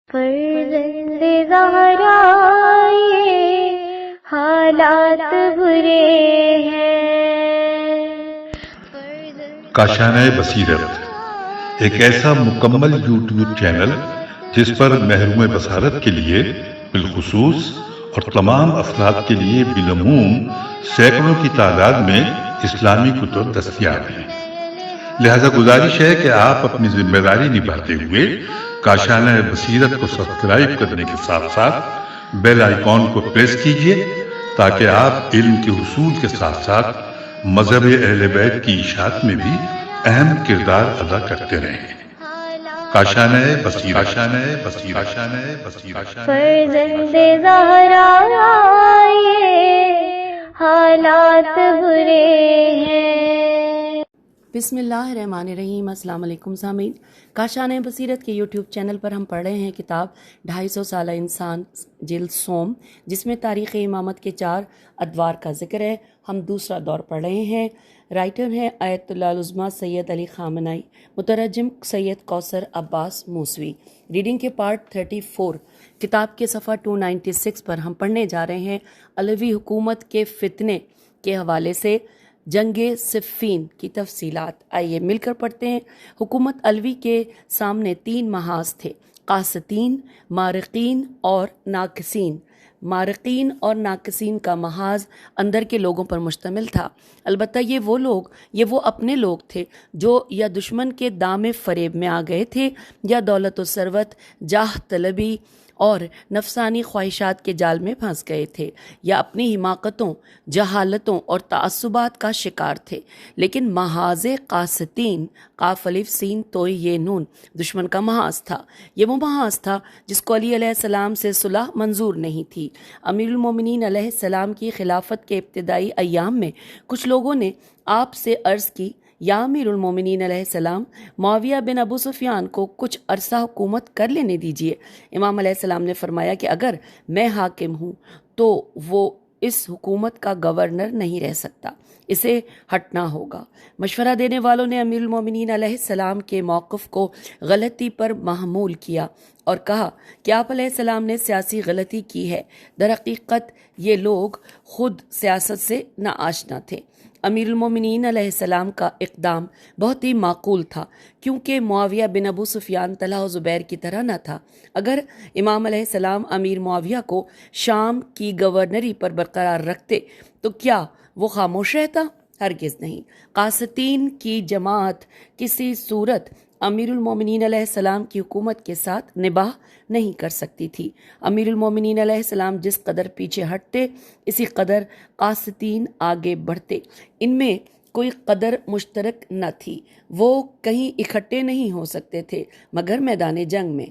فرزند زہرا یہ حالات برے ہیں۔ کاشانہ بصیرت ایک ایسا مکمل یوٹیوب چینل جس پر محروم بصارت کے لیے بالخصوص اور تمام افراد کے لیے بالعموم سینکڑوں کی تعداد میں اسلامی کتب دستیاب ہیں۔ لہذا گزارش ہے کہ آپ اپنی ذمہ داری نبھاتے ہوئے کاشانہ بصیرت کو سبسکرائب کرنے کے ساتھ ساتھ بیل آئیکن کو پریس کیجیے تاکہ آپ علم کے حصول کے ساتھ ساتھ مذہب اہل بیت کی اشاعت میں بھی اہم کردار ادا کرتے رہیں۔ کاشانہ بصیرت۔ فرزند زہرا یہ حالات برے ہیں۔ بسم اللہ الرحمن الرحیم۔ السلام علیکم سامعین، کاشانہ بصیرت کے یوٹیوب چینل پر ہم پڑھ رہے ہیں کتاب 250 سالہ انسان جلد سوم، جس میں تاریخ امامت کے 4 ادوار کا ذکر ہے۔ ہم دوسرا دور پڑھ رہے ہیں۔ رائٹر ہیں آیت اللہ العظمیٰ سید علی خامنائی، مترجم سید کوثر عباس موسوی۔ ریڈنگ کے پارٹ 34 کتاب کے صفحہ 296 پر ہم پڑھنے جا رہے ہیں علوی حکومت کے فتنے کے حوالے سے جنگ صفین کی تفصیلات۔ آئیے مل کر پڑھتے ہیں۔ حکومت علوی کے سامنے 3 محاذ تھے: قاسطین، مارقین اور ناقصین۔ مارقین اور ناقصین کا محاذ اندر کے لوگوں پر مشتمل تھا، البتہ یہ وہ اپنے لوگ تھے جو یا دشمن کے دام فریب میں آ گئے تھے یا دولت و ثروت، جاہ طلبی اور نفسانی خواہشات کے جال میں پھنس گئے تھے، یا اپنی حماقتوں، جہالتوں اور تعصبات کا شکار تھے۔ لیکن محاذ قاسطین، قاف الف سین توئی یہ نون، دشمن کا محاذ تھا۔ یہ وہ محاذ تھا جس کو علی علیہ السلام سے صلح منظور نہیں تھی۔ امیر المومنین علیہ السلام کی خلافت کے ابتدائی ایام میں کچھ لوگوں نے آپ سے عرض کی، یا امیر المومنین علیہ السلام، معاویہ بن ابو سفیان کو کچھ عرصہ حکومت کر لینے دیجیے۔ امام علیہ السلام نے فرمایا کہ اگر میں حاکم ہوں تو وہ اس حکومت کا گورنر نہیں رہ سکتا، اسے ہٹنا ہوگا۔ مشورہ دینے والوں نے امیر المومنین علیہ السلام کے موقف کو غلطی پر محمول کیا اور کہا کہ آپ علیہ السلام نے سیاسی غلطی کی ہے۔ در حقیقت یہ لوگ خود سیاست سے ناآشنا تھے۔ امیر المومنین علیہ السلام کا اقدام بہت ہی معقول تھا، کیونکہ معاویہ بن ابو سفیان طلحہ و زبیر کی طرح نہ تھا۔ اگر امام علیہ السلام امیر معاویہ کو شام کی گورنری پر برقرار رکھتے تو کیا وہ خاموش رہتا؟ ہرگز نہیں۔ قاسطین کی جماعت کسی صورت امیر المومنین علیہ السلام کی حکومت کے ساتھ نباہ نہیں کر سکتی تھی۔ امیر المومنین علیہ السلام جس قدر پیچھے ہٹتے، اسی قدر قاسطین آگے بڑھتے۔ ان میں کوئی قدر مشترک نہ تھی، وہ کہیں اکٹھے نہیں ہو سکتے تھے مگر میدان جنگ میں۔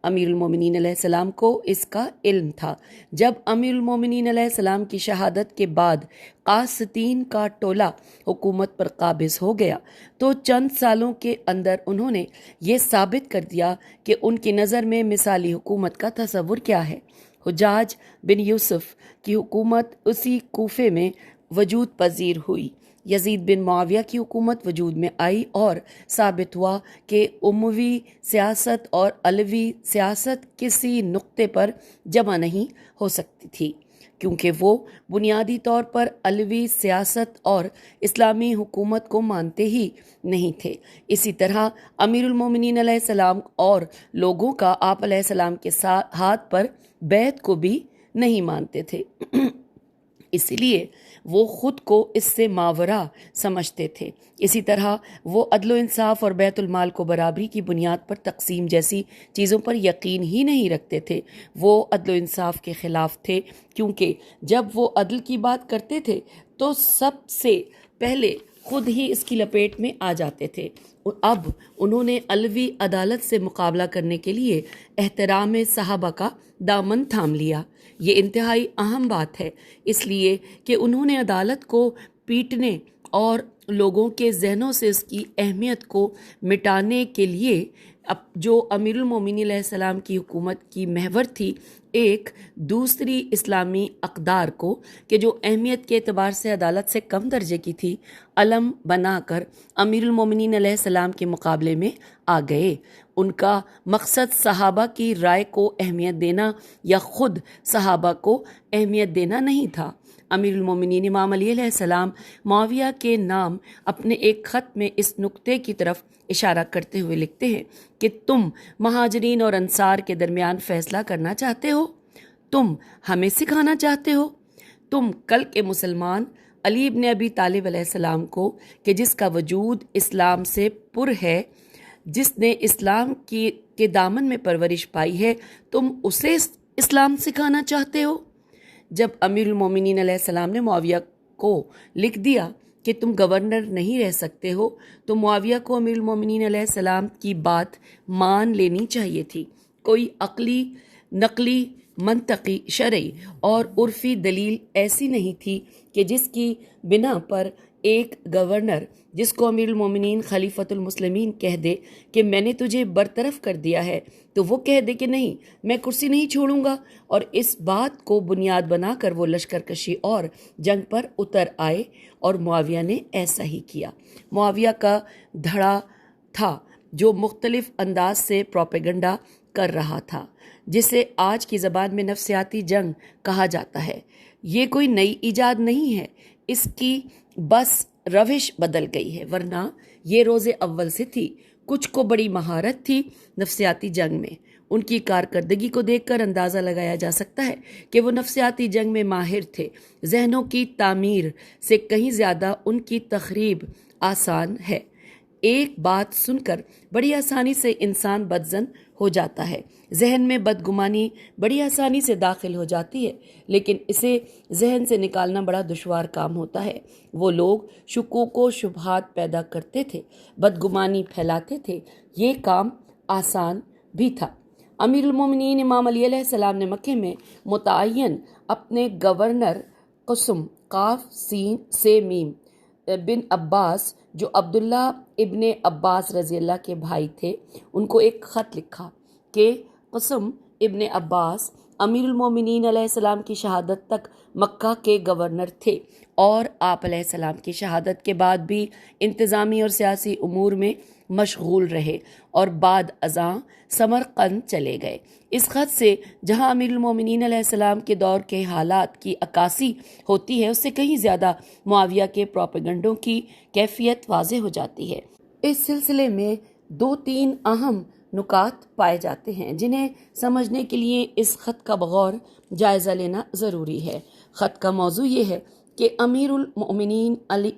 امیر المومنین علیہ السلام کو اس کا علم تھا۔ جب امیر المومنین علیہ السلام کی شہادت کے بعد قاسطین کا ٹولہ حکومت پر قابض ہو گیا تو چند سالوں کے اندر انہوں نے یہ ثابت کر دیا کہ ان کی نظر میں مثالی حکومت کا تصور کیا ہے۔ حجاج بن یوسف کی حکومت اسی کوفے میں وجود پذیر ہوئی۔ یزید بن معاویہ کی حکومت وجود میں آئی اور ثابت ہوا کہ اموی سیاست اور علوی سیاست کسی نقطے پر جمع نہیں ہو سکتی تھی، کیونکہ وہ بنیادی طور پر علوی سیاست اور اسلامی حکومت کو مانتے ہی نہیں تھے۔ اسی طرح امیر المومنین علیہ السلام اور لوگوں کا آپ علیہ السلام کے ہاتھ پر بیعت کو بھی نہیں مانتے تھے، اسی لیے وہ خود کو اس سے ماورا سمجھتے تھے۔ اسی طرح وہ عدل و انصاف اور بیت المال کو برابری کی بنیاد پر تقسیم جیسی چیزوں پر یقین ہی نہیں رکھتے تھے۔ وہ عدل و انصاف کے خلاف تھے، کیونکہ جب وہ عدل کی بات کرتے تھے تو سب سے پہلے خود ہی اس کی لپیٹ میں آ جاتے تھے۔ اب انہوں نے علوی عدالت سے مقابلہ کرنے کے لیے احترام صحابہ کا دامن تھام لیا۔ یہ انتہائی اہم بات ہے، اس لیے کہ انہوں نے عدالت کو پیٹنے اور لوگوں کے ذہنوں سے اس کی اہمیت کو مٹانے کے لیے جو امیر المومنین علیہ السلام کی حکومت کی محور تھی، ایک دوسری اسلامی اقدار کو کہ جو اہمیت کے اعتبار سے عدالت سے کم درجے کی تھی، علم بنا کر امیر المومنین علیہ السلام کے مقابلے میں آ گئے۔ ان کا مقصد صحابہ کی رائے کو اہمیت دینا یا خود صحابہ کو اہمیت دینا نہیں تھا۔ امیر المومنین امام علی علیہ السلام معاویہ کے نام اپنے ایک خط میں اس نقطے کی طرف اشارہ کرتے ہوئے لکھتے ہیں کہ تم مہاجرین اور انصار کے درمیان فیصلہ کرنا چاہتے ہو، تم ہمیں سکھانا چاہتے ہو، تم کل کے مسلمان علی ابن ابی طالب علیہ السلام کو کہ جس کا وجود اسلام سے پر ہے، جس نے اسلام کے دامن میں پرورش پائی ہے، تم اسے اسلام سکھانا چاہتے ہو۔ جب امیر المومنین علیہ السلام نے معاویہ کو لکھ دیا کہ تم گورنر نہیں رہ سکتے ہو، تو معاویہ کو امیر المومنین علیہ السلام کی بات مان لینی چاہیے تھی۔ کوئی عقلی، نقلی، منطقی، شرعی اور عرفی دلیل ایسی نہیں تھی کہ جس کی بنا پر ایک گورنر جس کو امیر المومنین خلیفۃ المسلمین کہہ دے کہ میں نے تجھے برطرف کر دیا ہے، تو وہ کہہ دے کہ نہیں، میں کرسی نہیں چھوڑوں گا، اور اس بات کو بنیاد بنا کر وہ لشکر کشی اور جنگ پر اتر آئے، اور معاویہ نے ایسا ہی کیا۔ معاویہ کا دھڑا تھا جو مختلف انداز سے پروپیگنڈا کر رہا تھا، جسے آج کی زبان میں نفسیاتی جنگ کہا جاتا ہے۔ یہ کوئی نئی ایجاد نہیں ہے، اس کی بس روش بدل گئی ہے، ورنہ یہ روز اول سے تھی۔ کچھ کو بڑی مہارت تھی نفسیاتی جنگ میں۔ ان کی کارکردگی کو دیکھ کر اندازہ لگایا جا سکتا ہے کہ وہ نفسیاتی جنگ میں ماہر تھے۔ ذہنوں کی تعمیر سے کہیں زیادہ ان کی تخریب آسان ہے۔ ایک بات سن کر بڑی آسانی سے انسان بدظن ہو جاتا ہے، ذہن میں بدگمانی بڑی آسانی سے داخل ہو جاتی ہے، لیکن اسے ذہن سے نکالنا بڑا دشوار کام ہوتا ہے۔ وہ لوگ شکوک و شبہات پیدا کرتے تھے، بدگمانی پھیلاتے تھے، یہ کام آسان بھی تھا۔ امیر المومنین امام علی علیہ السلام نے مکے میں متعین اپنے گورنر قسم قاف سین سے میم بن عباس، جو عبداللہ ابن عباس رضی اللہ کے بھائی تھے، ان کو ایک خط لکھا کہ قسم ابن عباس امیر المومنین علیہ السلام کی شہادت تک مکہ کے گورنر تھے، اور آپ علیہ السلام کی شہادت کے بعد بھی انتظامی اور سیاسی امور میں مشغول رہے اور بعد ازاں سمرقند چلے گئے۔ اس خط سے جہاں امیر المومنین علیہ السلام کے دور کے حالات کی عکاسی ہوتی ہے، اس سے کہیں زیادہ معاویہ کے پروپیگنڈوں کی کیفیت واضح ہو جاتی ہے۔ اس سلسلے میں 2-3 اہم نکات پائے جاتے ہیں جنہیں سمجھنے کے لیے اس خط کا بغور جائزہ لینا ضروری ہے۔ خط کا موضوع یہ ہے کہ امیر المؤمنین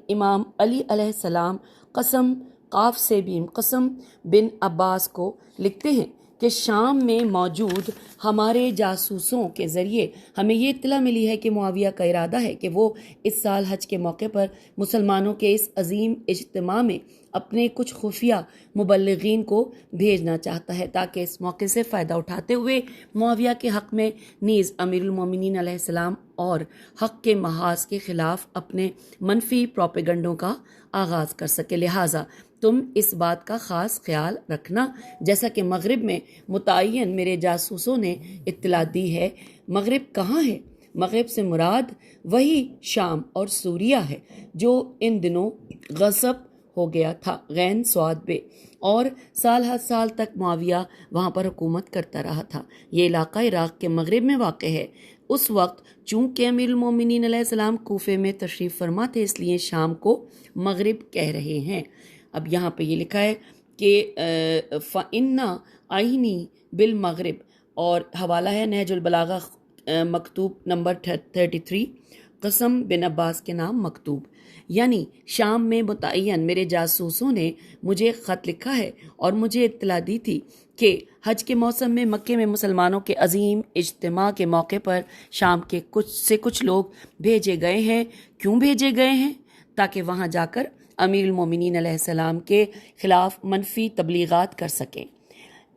امام علی علیہ السلام قسم قاف سے بیم قسم بن عباس کو لکھتے ہیں کہ شام میں موجود ہمارے جاسوسوں کے ذریعے ہمیں یہ اطلاع ملی ہے کہ معاویہ کا ارادہ ہے کہ وہ اس سال حج کے موقع پر مسلمانوں کے اس عظیم اجتماع میں اپنے کچھ خفیہ مبلغین کو بھیجنا چاہتا ہے، تاکہ اس موقع سے فائدہ اٹھاتے ہوئے معاویہ کے حق میں نیز امیر المومنین علیہ السلام اور حق کے محاذ کے خلاف اپنے منفی پروپیگنڈوں کا آغاز کر سکے۔ لہٰذا تم اس بات کا خاص خیال رکھنا، جیسا کہ مغرب میں متعین میرے جاسوسوں نے اطلاع دی ہے۔ مغرب کہاں ہے؟ مغرب سے مراد وہی شام اور سوریہ ہے جو ان دنوں غصب ہو گیا تھا، غین سواد بے، اور سال ہر سال تک معاویہ وہاں پر حکومت کرتا رہا تھا۔ یہ علاقہ عراق کے مغرب میں واقع ہے۔ اس وقت چونکہ امیر المومنین علیہ السلام کوفے میں تشریف فرما تھے، اس لیے شام کو مغرب کہہ رہے ہیں۔ اب یہاں پہ یہ لکھا ہے کہ فَإِنَّ عَيْنِي بِالْمَغْرِب، اور حوالہ ہے نہج البلاغہ مکتوب نمبر 33، قسم بن عباس کے نام مکتوب، یعنی شام میں متعین میرے جاسوسوں نے مجھے خط لکھا ہے اور مجھے اطلاع دی تھی کہ حج کے موسم میں مکے میں مسلمانوں کے عظیم اجتماع کے موقع پر شام کے کچھ لوگ بھیجے گئے ہیں۔ کیوں بھیجے گئے ہیں؟ تاکہ وہاں جا کر امیر المومنین علیہ السلام کے خلاف منفی تبلیغات کر سکیں۔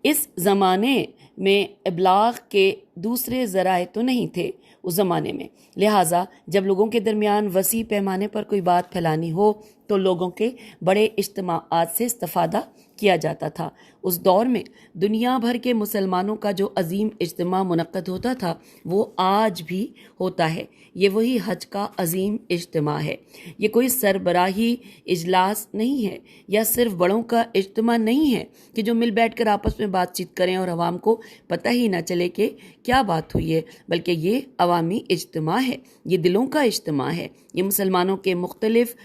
اس زمانے میں ابلاغ کے دوسرے ذرائع تو نہیں تھے اس زمانے میں، لہٰذا جب لوگوں کے درمیان وسیع پیمانے پر کوئی بات پھیلانی ہو تو لوگوں کے بڑے اجتماعات سے استفادہ کیا جاتا تھا۔ اس دور میں دنیا بھر کے مسلمانوں کا جو عظیم اجتماع منعقد ہوتا تھا وہ آج بھی ہوتا ہے۔ یہ وہی حج کا عظیم اجتماع ہے۔ یہ کوئی سربراہی اجلاس نہیں ہے یا صرف بڑوں کا اجتماع نہیں ہے کہ جو مل بیٹھ کر آپس میں بات چیت کریں اور عوام کو پتہ ہی نہ چلے کہ کیا بات ہوئی ہے، بلکہ یہ عوامی اجتماع ہے، یہ دلوں کا اجتماع ہے، یہ مسلمانوں کے مختلف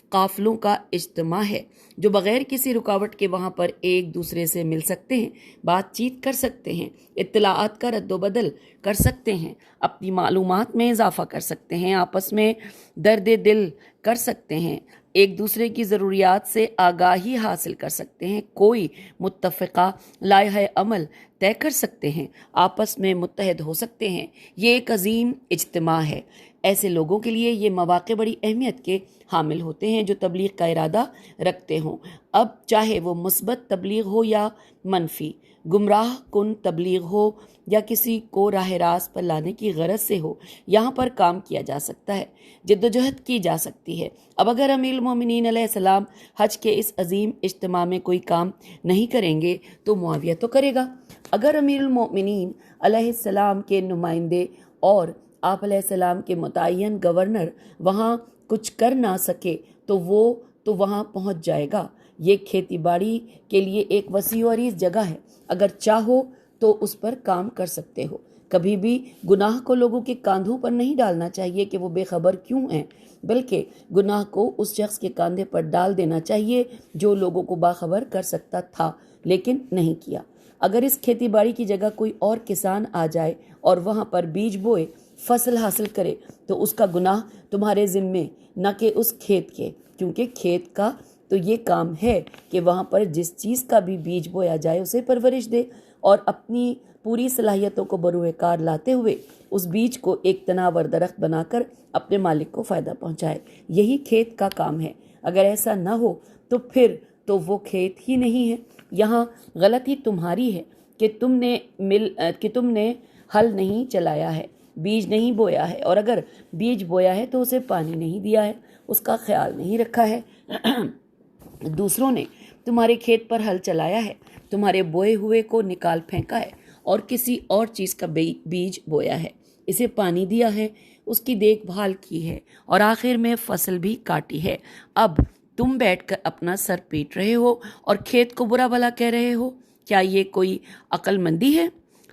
قافلوں کا اجتماع ہے جو بغیر کسی رکاوٹ کے وہاں پر ایک دوسرے سے مل سکتے ہیں، بات چیت کر سکتے ہیں، اطلاعات کا رد و بدل کر سکتے ہیں، اپنی معلومات میں اضافہ کر سکتے ہیں، آپس میں درد دل کر سکتے ہیں، ایک دوسرے کی ضروریات سے آگاہی حاصل کر سکتے ہیں، کوئی متفقہ لائحہ عمل طے کر سکتے ہیں، آپس میں متحد ہو سکتے ہیں۔ یہ ایک عظیم اجتماع ہے۔ ایسے لوگوں کے لیے یہ مواقع بڑی اہمیت کے حامل ہوتے ہیں جو تبلیغ کا ارادہ رکھتے ہوں، اب چاہے وہ مثبت تبلیغ ہو یا منفی، گمراہ کن تبلیغ ہو یا کسی کو راہ راست پر لانے کی غرض سے ہو، یہاں پر کام کیا جا سکتا ہے، جدوجہد کی جا سکتی ہے۔ اب اگر امیر المومنین علیہ السلام حج کے اس عظیم اجتماع میں کوئی کام نہیں کریں گے تو معاویہ تو کرے گا۔ اگر امیر المومنین علیہ السلام کے نمائندے اور آپ علیہ السلام کے متعین گورنر وہاں کچھ کر نہ سکے تو وہ تو وہاں پہنچ جائے گا۔ یہ کھیتی باڑی کے لیے ایک وسیع و عریض جگہ ہے، اگر چاہو تو اس پر کام کر سکتے ہو۔ کبھی بھی گناہ کو لوگوں کے کاندھوں پر نہیں ڈالنا چاہیے کہ وہ بے خبر کیوں ہیں، بلکہ گناہ کو اس شخص کے کاندھے پر ڈال دینا چاہیے جو لوگوں کو باخبر کر سکتا تھا لیکن نہیں کیا۔ اگر اس کھیتی باڑی کی جگہ کوئی اور کسان آ جائے اور وہاں پر بیج بوئے فصل حاصل کرے تو اس کا گناہ تمہارے ذمے نہ کہ اس کھیت کے، کیونکہ کھیت کا تو یہ کام ہے کہ وہاں پر جس چیز کا بھی بیج بویا جائے اسے پرورش دے اور اپنی پوری صلاحیتوں کو بروئے کار لاتے ہوئے اس بیج کو ایک تناور درخت بنا کر اپنے مالک کو فائدہ پہنچائے۔ یہی کھیت کا کام ہے۔ اگر ایسا نہ ہو تو پھر تو وہ کھیت ہی نہیں ہے۔ یہاں غلطی تمہاری ہے کہ تم نے ہل نہیں چلایا ہے، بیج نہیں بویا ہے، اور اگر بیج بویا ہے تو اسے پانی نہیں دیا ہے، اس کا خیال نہیں رکھا ہے۔ دوسروں نے تمہارے کھیت پر ہل چلایا ہے، تمہارے بوئے ہوئے کو نکال پھینکا ہے اور کسی اور چیز کا بیج بویا ہے، اسے پانی دیا ہے، اس کی دیکھ بھال کی ہے اور آخر میں فصل بھی کاٹی ہے۔ اب تم بیٹھ کر اپنا سر پیٹ رہے ہو اور کھیت کو برا بھلا کہہ رہے ہو، کیا یہ کوئی عقل مندی ہے؟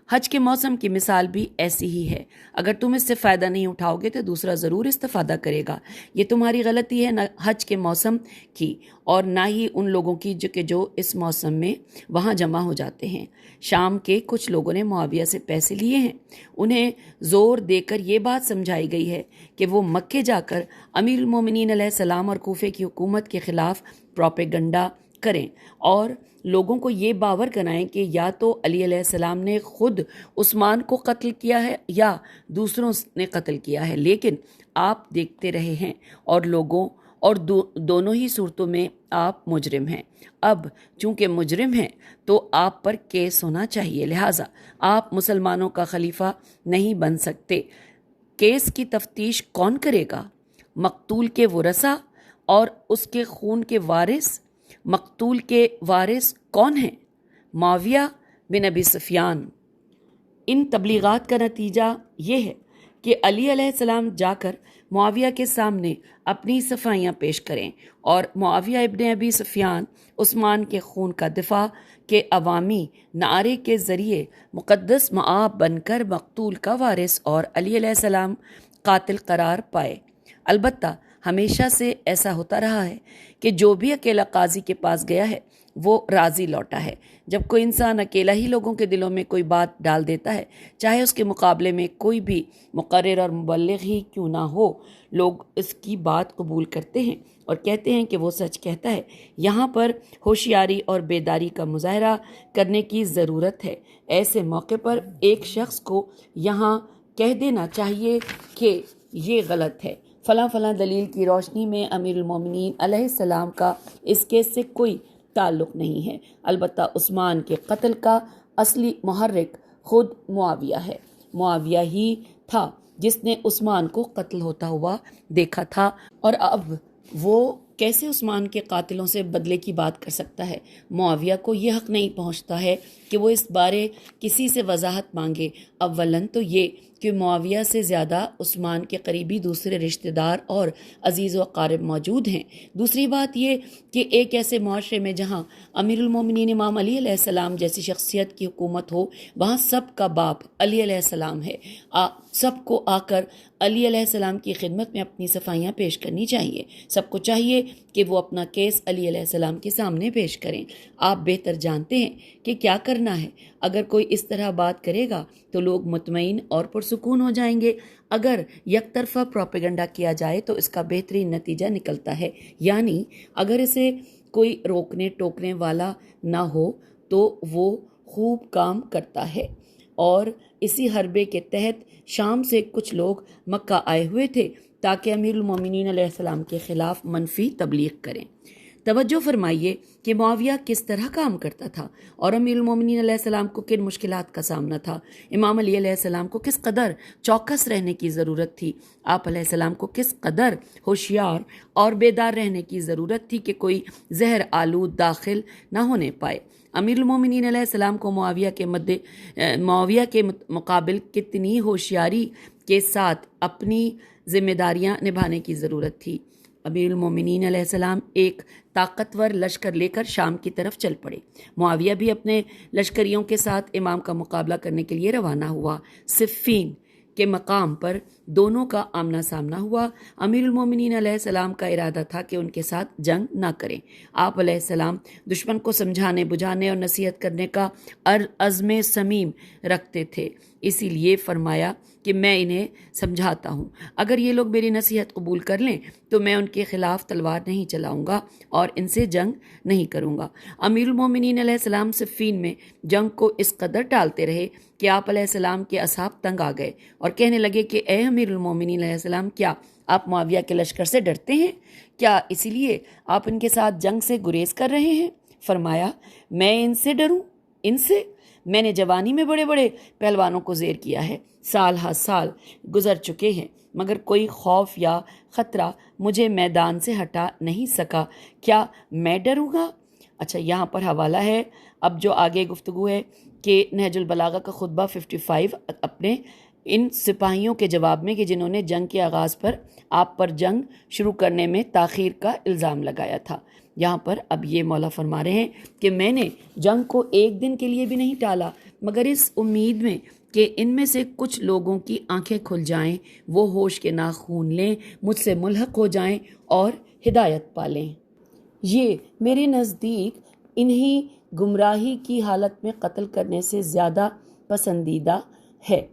حج کے موسم کی مثال بھی ایسی ہی ہے۔ اگر تم اس سے فائدہ نہیں اٹھاؤ گے تو دوسرا ضرور استفادہ کرے گا۔ یہ تمہاری غلطی ہے، نہ حج کے موسم کی اور نہ ہی ان لوگوں کی جو اس موسم میں وہاں جمع ہو جاتے ہیں۔ شام کے کچھ لوگوں نے معاویہ سے پیسے لیے ہیں، انہیں زور دے کر یہ بات سمجھائی گئی ہے کہ وہ مکے جا کر امیر المومنین علیہ السلام اور کوفے کی حکومت کے خلاف پروپیگنڈا کریں اور لوگوں کو یہ باور کرائیں کہ یا تو علی علیہ السلام نے خود عثمان کو قتل کیا ہے یا دوسروں نے قتل کیا ہے، لیکن آپ دیکھتے رہے ہیں اور دونوں ہی صورتوں میں آپ مجرم ہیں۔ اب چونکہ مجرم ہیں تو آپ پر کیس ہونا چاہیے، لہٰذا آپ مسلمانوں کا خلیفہ نہیں بن سکتے۔ کیس کی تفتیش کون کرے گا؟ مقتول کے ورثاء اور اس کے خون کے وارث۔ مقتول کے وارث کون ہیں؟ معاویہ بن ابی سفیان۔ ان تبلیغات کا نتیجہ یہ ہے کہ علی علیہ السلام جا کر معاویہ کے سامنے اپنی صفائیاں پیش کریں اور معاویہ ابن ابی سفیان عثمان کے خون کا دفاع کے عوامی نعرے کے ذریعے مقدس مآب بن کر مقتول کا وارث اور علی علیہ السلام قاتل قرار پائے۔ البتہ ہمیشہ سے ایسا ہوتا رہا ہے کہ جو بھی اکیلا قاضی کے پاس گیا ہے وہ راضی لوٹا ہے۔ جب کوئی انسان اکیلا ہی لوگوں کے دلوں میں کوئی بات ڈال دیتا ہے، چاہے اس کے مقابلے میں کوئی بھی مقرر اور مبلغ ہی کیوں نہ ہو، لوگ اس کی بات قبول کرتے ہیں اور کہتے ہیں کہ وہ سچ کہتا ہے۔ یہاں پر ہوشیاری اور بیداری کا مظاہرہ کرنے کی ضرورت ہے۔ ایسے موقع پر ایک شخص کو یہاں کہہ دینا چاہیے کہ یہ غلط ہے، فلاں فلاں دلیل کی روشنی میں امیر المومنین علیہ السلام کا اس کیس سے کوئی تعلق نہیں ہے۔ البتہ عثمان کے قتل کا اصلی محرک خود معاویہ ہے۔ معاویہ ہی تھا جس نے عثمان کو قتل ہوتا ہوا دیکھا تھا اور اب وہ کیسے عثمان کے قاتلوں سے بدلے کی بات کر سکتا ہے؟ معاویہ کو یہ حق نہیں پہنچتا ہے کہ وہ اس بارے کسی سے وضاحت مانگے۔ اولاً تو یہ کہ معاویہ سے زیادہ عثمان کے قریبی دوسرے رشتہ دار اور عزیز و اقارب موجود ہیں۔ دوسری بات یہ کہ ایک ایسے معاشرے میں جہاں امیر المومنین امام علی علیہ السلام جیسی شخصیت کی حکومت ہو، وہاں سب کا باپ علی علیہ السلام ہے۔ سب کو آ کر علی علیہ السلام کی خدمت میں اپنی صفائیاں پیش کرنی چاہیے۔ سب کو چاہیے کہ وہ اپنا کیس علی علیہ السلام کے سامنے پیش کریں۔ آپ بہتر جانتے ہیں کہ کیا کرنا ہے۔ اگر کوئی اس طرح بات کرے گا تو لوگ مطمئن اور پرسکون ہو جائیں گے۔ اگر یک طرفہ پروپیگنڈا کیا جائے تو اس کا بہترین نتیجہ نکلتا ہے، یعنی اگر اسے کوئی روکنے ٹوکنے والا نہ ہو تو وہ خوب کام کرتا ہے۔ اور اسی حربے کے تحت شام سے کچھ لوگ مکہ آئے ہوئے تھے تاکہ امیر المومنین علیہ السلام کے خلاف منفی تبلیغ کریں۔ توجہ فرمائیے کہ معاویہ کس طرح کام کرتا تھا اور امیر المومنین علیہ السلام کو کن مشکلات کا سامنا تھا۔ امام علی علیہ السلام کو کس قدر چوکس رہنے کی ضرورت تھی۔ آپ علیہ السلام کو کس قدر ہوشیار اور بیدار رہنے کی ضرورت تھی کہ کوئی زہر آلود داخل نہ ہونے پائے۔ امیر المومنین علیہ السلام کو معاویہ کے مقابل کتنی ہوشیاری کے ساتھ اپنی ذمہ داریاں نبھانے کی ضرورت تھی۔ امیر المومنین علیہ السلام ایک طاقتور لشکر لے کر شام کی طرف چل پڑے۔ معاویہ بھی اپنے لشکریوں کے ساتھ امام کا مقابلہ کرنے کے لیے روانہ ہوا۔ صفین کے مقام پر دونوں کا آمنا سامنا ہوا۔ امیر المومنین علیہ السلام کا ارادہ تھا کہ ان کے ساتھ جنگ نہ کریں۔ آپ علیہ السلام دشمن کو سمجھانے بجھانے اور نصیحت کرنے کا عزم صمیم رکھتے تھے، اسی لیے فرمایا کہ میں انہیں سمجھاتا ہوں، اگر یہ لوگ میری نصیحت قبول کر لیں تو میں ان کے خلاف تلوار نہیں چلاؤں گا اور ان سے جنگ نہیں کروں گا۔ امیر المومنین علیہ السلام صفین میں جنگ کو اس قدر ٹالتے رہے کہ آپ علیہ السلام کے اصحاب تنگ آ گئے اور کہنے لگے کہ اے امیر المومنین علیہ السلام، کیا آپ معاویہ کے لشکر سے ڈرتے ہیں؟ کیا اسی لیے آپ ان کے ساتھ جنگ سے گریز کر رہے ہیں؟ فرمایا، میں ان سے ڈروں؟ ان سے؟ میں نے جوانی میں بڑے بڑے پہلوانوں کو زیر کیا ہے، سال ہا سال گزر چکے ہیں، مگر کوئی خوف یا خطرہ مجھے میدان سے ہٹا نہیں سکا، کیا میں ڈروں گا؟ اچھا، یہاں پر حوالہ ہے اب جو آگے گفتگو ہے کہ نہج البلاغہ کا خطبہ 55 اپنے ان سپاہیوں کے جواب میں کہ جنہوں نے جنگ کے آغاز پر آپ پر جنگ شروع کرنے میں تاخیر کا الزام لگایا تھا۔ یہاں پر اب یہ مولا فرما رہے ہیں کہ میں نے جنگ کو ایک دن کے لیے بھی نہیں ٹالا، مگر اس امید میں کہ ان میں سے کچھ لوگوں کی آنکھیں کھل جائیں، وہ ہوش کے ناخون لیں، مجھ سے ملحق ہو جائیں اور ہدایت پالیں۔ یہ میرے نزدیک انہی گمراہی کی حالت میں قتل کرنے سے زیادہ پسندیدہ ہے۔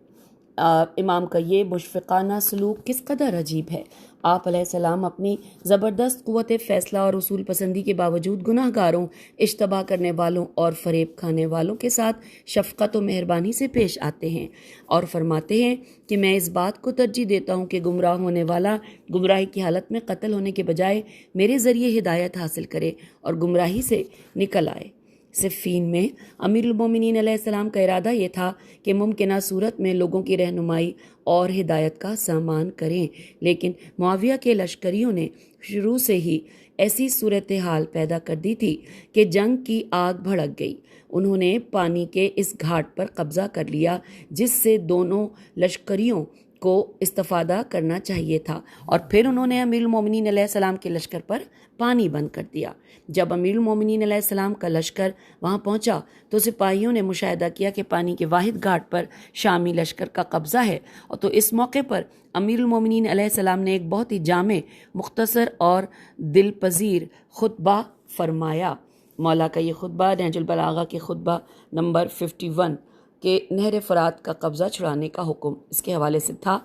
امام کا یہ مشفقانہ سلوک کس قدر عجیب ہے۔ آپ علیہ السلام اپنی زبردست قوت فیصلہ اور اصول پسندی کے باوجود گناہ گاروں، اشتباہ کرنے والوں اور فریب کھانے والوں کے ساتھ شفقت و مہربانی سے پیش آتے ہیں اور فرماتے ہیں کہ میں اس بات کو ترجیح دیتا ہوں کہ گمراہ ہونے والا گمراہی کی حالت میں قتل ہونے کے بجائے میرے ذریعے ہدایت حاصل کرے اور گمراہی سے نکل آئے۔ صفین میں امیر المومنین علیہ السلام کا ارادہ یہ تھا کہ ممکنہ صورت میں لوگوں کی رہنمائی اور ہدایت کا سامان کریں، لیکن معاویہ کے لشکریوں نے شروع سے ہی ایسی صورتحال پیدا کر دی تھی کہ جنگ کی آگ بھڑک گئی۔ انہوں نے پانی کے اس گھاٹ پر قبضہ کر لیا جس سے دونوں لشکریوں کو استفادہ کرنا چاہیے تھا، اور پھر انہوں نے امیر المومنین علیہ السلام کے لشکر پر پانی بند کر دیا۔ جب امیر المومنین علیہ السلام کا لشکر وہاں پہنچا تو سپاہیوں نے مشاہدہ کیا کہ پانی کے واحد گھاٹ پر شامی لشکر کا قبضہ ہے، اور تو اس موقع پر امیر المومنین علیہ السلام نے ایک بہت ہی جامع، مختصر اور دل پذیر خطبہ فرمایا۔ مولا کا یہ خطبہ نہج البلاغہ کے خطبہ نمبر 51 کہ نہر فرات کا قبضہ چھڑانے کا حکم، اس کے حوالے سے تھا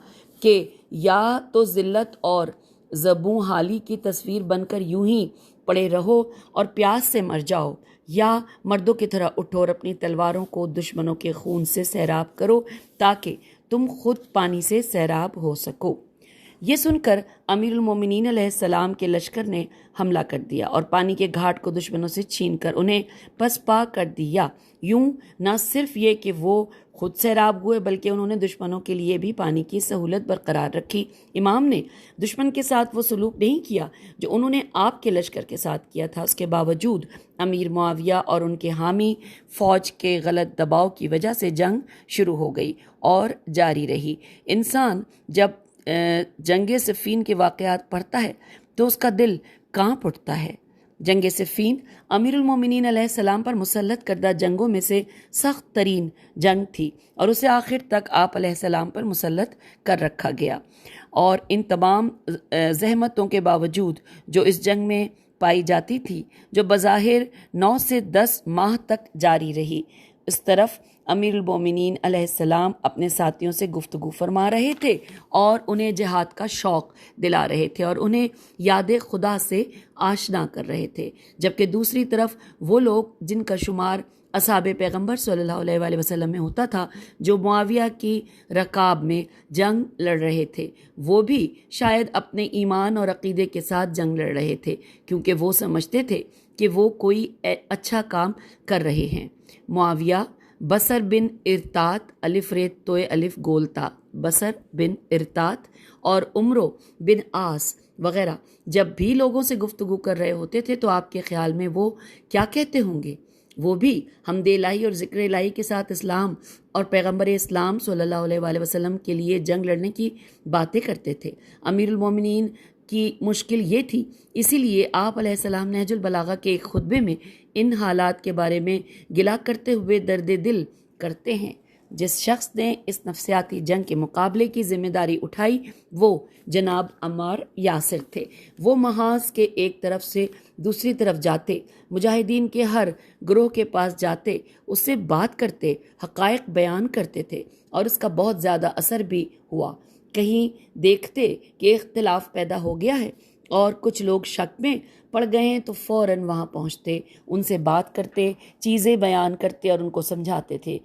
کہ یا تو ذلت اور زبوں حالی کی تصویر بن کر یوں ہی پڑے رہو اور پیاس سے مر جاؤ، یا مردوں کی طرح اٹھو اور اپنی تلواروں کو دشمنوں کے خون سے سیراب کرو تاکہ تم خود پانی سے سیراب ہو سکو۔ یہ سن کر امیر المومنین علیہ السلام کے لشکر نے حملہ کر دیا اور پانی کے گھاٹ کو دشمنوں سے چھین کر انہیں پسپا کر دیا۔ یوں نہ صرف یہ کہ وہ خود سیراب ہوئے بلکہ انہوں نے دشمنوں کے لیے بھی پانی کی سہولت برقرار رکھی۔ امام نے دشمن کے ساتھ وہ سلوک نہیں کیا جو انہوں نے آپ کے لشکر کے ساتھ کیا تھا۔ اس کے باوجود امیر معاویہ اور ان کے حامی فوج کے غلط دباؤ کی وجہ سے جنگ شروع ہو گئی اور جاری رہی۔ انسان جب جنگ صفین کے واقعات پڑھتا ہے تو اس کا دل کانپ اٹھتا ہے۔ جنگ صفین امیر المومنین علیہ السلام پر مسلط کردہ جنگوں میں سے سخت ترین جنگ تھی اور اسے آخر تک آپ علیہ السلام پر مسلط کر رکھا گیا، اور ان تمام زحمتوں کے باوجود جو اس جنگ میں پائی جاتی تھی، جو بظاہر 9 سے 10 ماہ تک جاری رہی، اس طرف امیر المومنین علیہ السلام اپنے ساتھیوں سے گفتگو فرما رہے تھے اور انہیں جہاد کا شوق دلا رہے تھے اور انہیں یاد خدا سے آشنا کر رہے تھے، جبکہ دوسری طرف وہ لوگ جن کا شمار اصحاب پیغمبر صلی اللہ علیہ وآلہ وسلم میں ہوتا تھا، جو معاویہ کی رکاب میں جنگ لڑ رہے تھے، وہ بھی شاید اپنے ایمان اور عقیدے کے ساتھ جنگ لڑ رہے تھے، کیونکہ وہ سمجھتے تھے کہ وہ کوئی اچھا کام کر رہے ہیں۔ معاویہ بصر بن ارتات الف ریت توئے الف گولتا بصر بن ارتات اور عمرو بن عاص وغیرہ جب بھی لوگوں سے گفتگو کر رہے ہوتے تھے تو آپ کے خیال میں وہ کیا کہتے ہوں گے؟ وہ بھی حمد الہی اور ذکر الہی کے ساتھ اسلام اور پیغمبر اسلام صلی اللہ علیہ وآلہ وسلم کے لیے جنگ لڑنے کی باتیں کرتے تھے۔ امیر المومنین کی مشکل یہ تھی، اسی لیے آپ علیہ السلام نہج البلاغہ کے ایک خطبے میں ان حالات کے بارے میں گلا کرتے ہوئے درد دل کرتے ہیں۔ جس شخص نے اس نفسیاتی جنگ کے مقابلے کی ذمہ داری اٹھائی وہ جناب عمار یاسر تھے۔ وہ محاذ کے ایک طرف سے دوسری طرف جاتے، مجاہدین کے ہر گروہ کے پاس جاتے، اس سے بات کرتے، حقائق بیان کرتے تھے، اور اس کا بہت زیادہ اثر بھی ہوا۔ کہیں دیکھتے کہ اختلاف پیدا ہو گیا ہے اور کچھ لوگ شک میں پڑ گئے ہیں تو فوراً وہاں پہنچتے، ان سے بات کرتے، چیزیں بیان کرتے اور ان کو سمجھاتے تھے،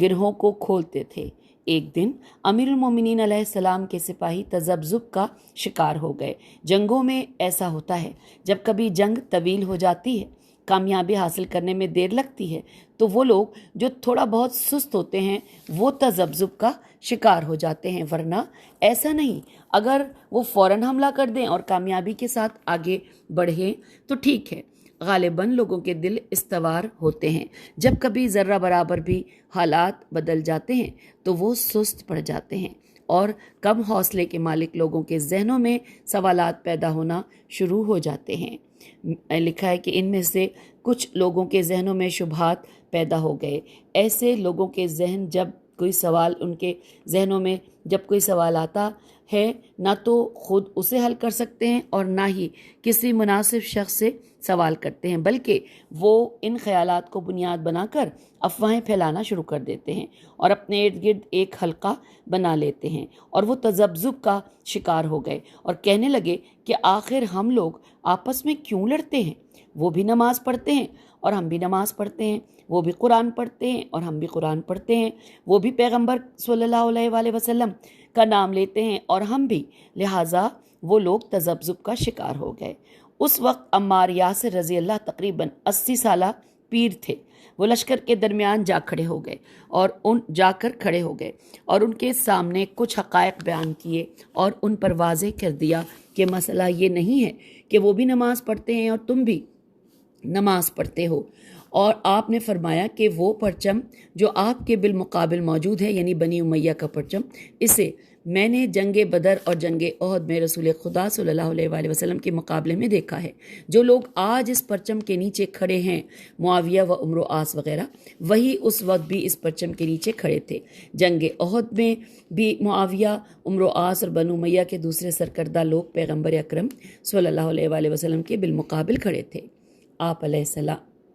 گروہوں کو کھولتے تھے۔ ایک دن امیر المومنین علیہ السلام کے سپاہی تذبذب کا شکار ہو گئے۔ جنگوں میں ایسا ہوتا ہے، جب کبھی جنگ طویل ہو جاتی ہے، کامیابی حاصل کرنے میں دیر لگتی ہے، تو وہ لوگ جو تھوڑا بہت سست ہوتے ہیں وہ تذبذب کا شکار ہو جاتے ہیں، ورنہ ایسا نہیں۔ اگر وہ فوراً حملہ کر دیں اور کامیابی کے ساتھ آگے بڑھیں تو ٹھیک ہے۔ غالباً لوگوں کے دل استوار ہوتے ہیں، جب کبھی ذرہ برابر بھی حالات بدل جاتے ہیں تو وہ سست پڑ جاتے ہیں اور کم حوصلے کے مالک لوگوں کے ذہنوں میں سوالات پیدا ہونا شروع ہو جاتے ہیں۔ لکھا ہے کہ ان میں سے کچھ لوگوں کے ذہنوں میں شبہات پیدا ہو گئے۔ ایسے لوگوں کے ذہن جب کوئی سوال ان کے ذہنوں میں جب کوئی سوال آتا ہے، نہ تو خود اسے حل کر سکتے ہیں اور نہ ہی کسی مناسب شخص سے سوال کرتے ہیں، بلکہ وہ ان خیالات کو بنیاد بنا کر افواہیں پھیلانا شروع کر دیتے ہیں اور اپنے ارد گرد ایک حلقہ بنا لیتے ہیں، اور وہ تذبذب کا شکار ہو گئے اور کہنے لگے کہ آخر ہم لوگ آپس میں کیوں لڑتے ہیں؟ وہ بھی نماز پڑھتے ہیں اور ہم بھی نماز پڑھتے ہیں، وہ بھی قرآن پڑھتے ہیں اور ہم بھی قرآن پڑھتے ہیں، وہ بھی پیغمبر صلی اللہ علیہ وآلہ وسلم کا نام لیتے ہیں اور ہم بھی، لہٰذا وہ لوگ تذبذب کا شکار ہو گئے۔ اس وقت عمار یاسر رضی اللہ تقریباً 80 سالہ پیر تھے۔ وہ لشکر کے درمیان جا کر کھڑے ہو گئے اور ان کے سامنے کچھ حقائق بیان کیے اور ان پر واضح کر دیا کہ مسئلہ یہ نہیں ہے کہ وہ بھی نماز پڑھتے ہیں اور تم بھی نماز پڑھتے ہو، اور آپ نے فرمایا کہ وہ پرچم جو آپ کے بالمقابل موجود ہے، یعنی بنی امیہ کا پرچم، اسے میں نے جنگ بدر اور جنگ احد میں رسول خدا صلی اللہ علیہ وآلہ وسلم کے مقابلے میں دیکھا ہے۔ جو لوگ آج اس پرچم کے نیچے کھڑے ہیں، معاویہ و عمرو عاص وغیرہ، وہی اس وقت بھی اس پرچم کے نیچے کھڑے تھے۔ جنگ احد میں بھی معاویہ، عمرو عاص اور بنو امیہ کے دوسرے سرکردہ لوگ پیغمبر اکرم صلی اللہ علیہ وآلہ وسلم کے بالمقابل کھڑے تھے۔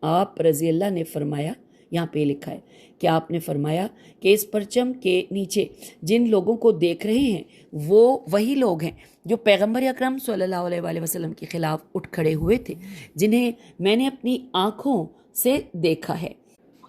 آپ رضی اللہ نے فرمایا، یہاں پہ لکھا ہے کہ آپ نے فرمایا کہ اس پرچم کے نیچے جن لوگوں کو دیکھ رہے ہیں وہ وہی لوگ ہیں جو پیغمبر اکرم صلی اللہ علیہ وآلہ وسلم کے خلاف اٹھ کھڑے ہوئے تھے، جنہیں میں نے اپنی آنکھوں سے دیکھا ہے،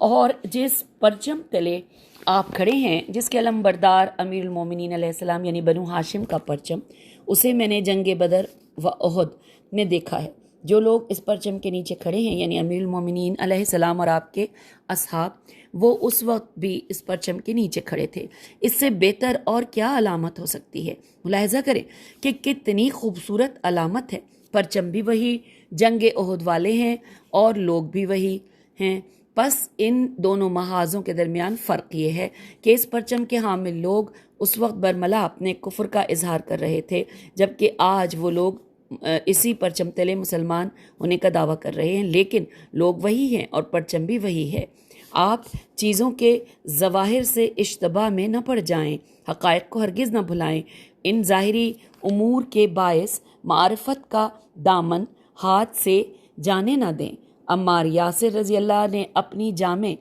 اور جس پرچم تلے آپ کھڑے ہیں جس کے علم بردار امیر المومنین علیہ السلام یعنی بنو ہاشم کا پرچم، اسے میں نے جنگ بدر و احد میں دیکھا ہے۔ جو لوگ اس پرچم کے نیچے کھڑے ہیں یعنی امیر المومنین علیہ السلام اور آپ کے اصحاب، وہ اس وقت بھی اس پرچم کے نیچے کھڑے تھے۔ اس سے بہتر اور کیا علامت ہو سکتی ہے؟ ملاحظہ کریں کہ کتنی خوبصورت علامت ہے۔ پرچم بھی وہی، جنگ احد والے ہیں اور لوگ بھی وہی ہیں۔ بس ان دونوں محاذوں کے درمیان فرق یہ ہے کہ اس پرچم کے حامل لوگ اس وقت برملا اپنے کفر کا اظہار کر رہے تھے، جبکہ آج وہ لوگ اسی پرچم تلے مسلمان ہونے کا دعویٰ کر رہے ہیں، لیکن لوگ وہی ہیں اور پرچم بھی وہی ہے۔ آپ چیزوں کے ظواہر سے اشتباہ میں نہ پڑ جائیں، حقائق کو ہرگز نہ بھلائیں، ان ظاہری امور کے باعث معرفت کا دامن ہاتھ سے جانے نہ دیں۔ عمار یاسر رضی اللہ نے اپنی جامع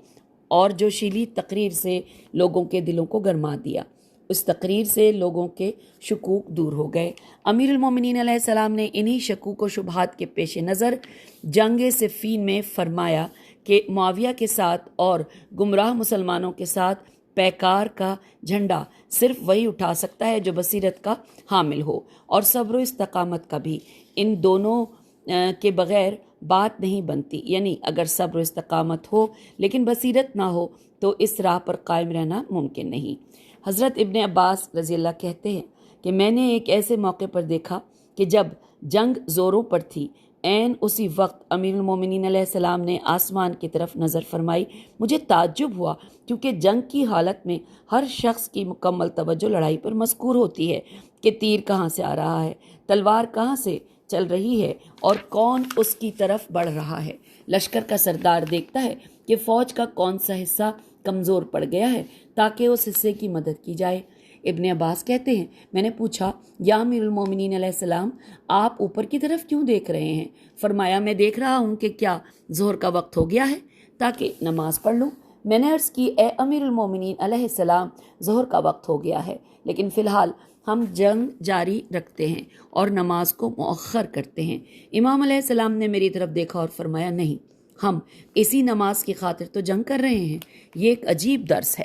اور جوشیلی تقریر سے لوگوں کے دلوں کو گرما دیا۔ اس تقریر سے لوگوں کے شکوک دور ہو گئے۔ امیر المومنین علیہ السلام نے انہی شکوک و شبہات کے پیش نظر جنگ صفین میں فرمایا کہ معاویہ کے ساتھ اور گمراہ مسلمانوں کے ساتھ پیکار کا جھنڈا صرف وہی اٹھا سکتا ہے جو بصیرت کا حامل ہو، اور صبر و استقامت کا بھی۔ ان دونوں کے بغیر بات نہیں بنتی، یعنی اگر صبر و استقامت ہو لیکن بصیرت نہ ہو تو اس راہ پر قائم رہنا ممکن نہیں۔ حضرت ابن عباس رضی اللہ کہتے ہیں کہ میں نے ایک ایسے موقع پر دیکھا کہ جب جنگ زوروں پر تھی، عین اسی وقت امیر المومنین علیہ السلام نے آسمان کی طرف نظر فرمائی۔ مجھے تعجب ہوا کیونکہ جنگ کی حالت میں ہر شخص کی مکمل توجہ لڑائی پر مذکور ہوتی ہے کہ تیر کہاں سے آ رہا ہے، تلوار کہاں سے چل رہی ہے اور کون اس کی طرف بڑھ رہا ہے۔ لشکر کا سردار دیکھتا ہے کہ فوج کا کون سا حصہ کمزور پڑ گیا ہے تاکہ اس حصے کی مدد کی جائے۔ ابن عباس کہتے ہیں میں نے پوچھا یا امیر المومنین علیہ السلام، آپ اوپر کی طرف کیوں دیکھ رہے ہیں؟ فرمایا میں دیکھ رہا ہوں کہ کیا ظہر کا وقت ہو گیا ہے تاکہ نماز پڑھ لوں۔ میں نے عرض کی اے امیر المومنین علیہ السلام، ظہر کا وقت ہو گیا ہے، لیکن فی الحال ہم جنگ جاری رکھتے ہیں اور نماز کو مؤخر کرتے ہیں۔ امام علیہ السلام نے میری طرف دیکھا اور فرمایا نہیں، ہم اسی نماز کی خاطر تو جنگ کر رہے ہیں۔ یہ ایک عجیب درس ہے۔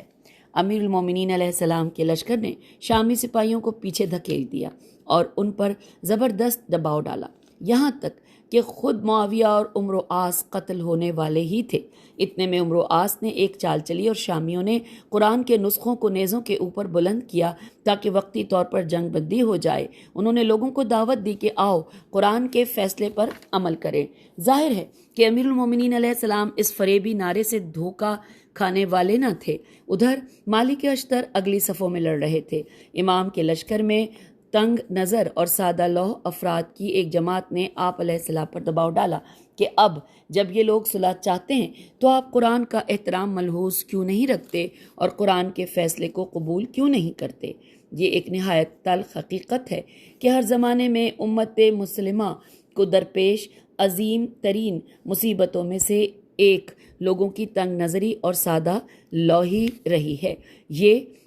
امیر المومنین علیہ السلام کے لشکر نے شامی سپاہیوں کو پیچھے دھکیل دیا اور ان پر زبردست دباؤ ڈالا، یہاں تک کہ خود معاویہ اور عمرو عاص قتل ہونے والے ہی تھے۔ اتنے میں عمرو عاص نے ایک چال چلی اور شامیوں نے قرآن کے نسخوں کو نیزوں کے اوپر بلند کیا تاکہ وقتی طور پر جنگ بندی ہو جائے۔ انہوں نے لوگوں کو دعوت دی کہ آؤ قرآن کے فیصلے پر عمل کریں۔ ظاہر ہے کہ امیر المومنین علیہ السلام اس فریبی نعرے سے دھوکہ کھانے والے نہ تھے۔ ادھر مالک اشتر اگلی صفوں میں لڑ رہے تھے۔ امام کے لشکر میں تنگ نظر اور سادہ لوح افراد کی ایک جماعت نے آپ علیہ السلام پر دباؤ ڈالا کہ اب جب یہ لوگ صلح چاہتے ہیں تو آپ قرآن کا احترام ملحوظ کیوں نہیں رکھتے اور قرآن کے فیصلے کو قبول کیوں نہیں کرتے؟ یہ ایک نہایت تلخ حقیقت ہے کہ ہر زمانے میں امت مسلمہ کو درپیش عظیم ترین مصیبتوں میں سے ایک لوگوں کی تنگ نظری اور سادہ لوحی رہی ہے۔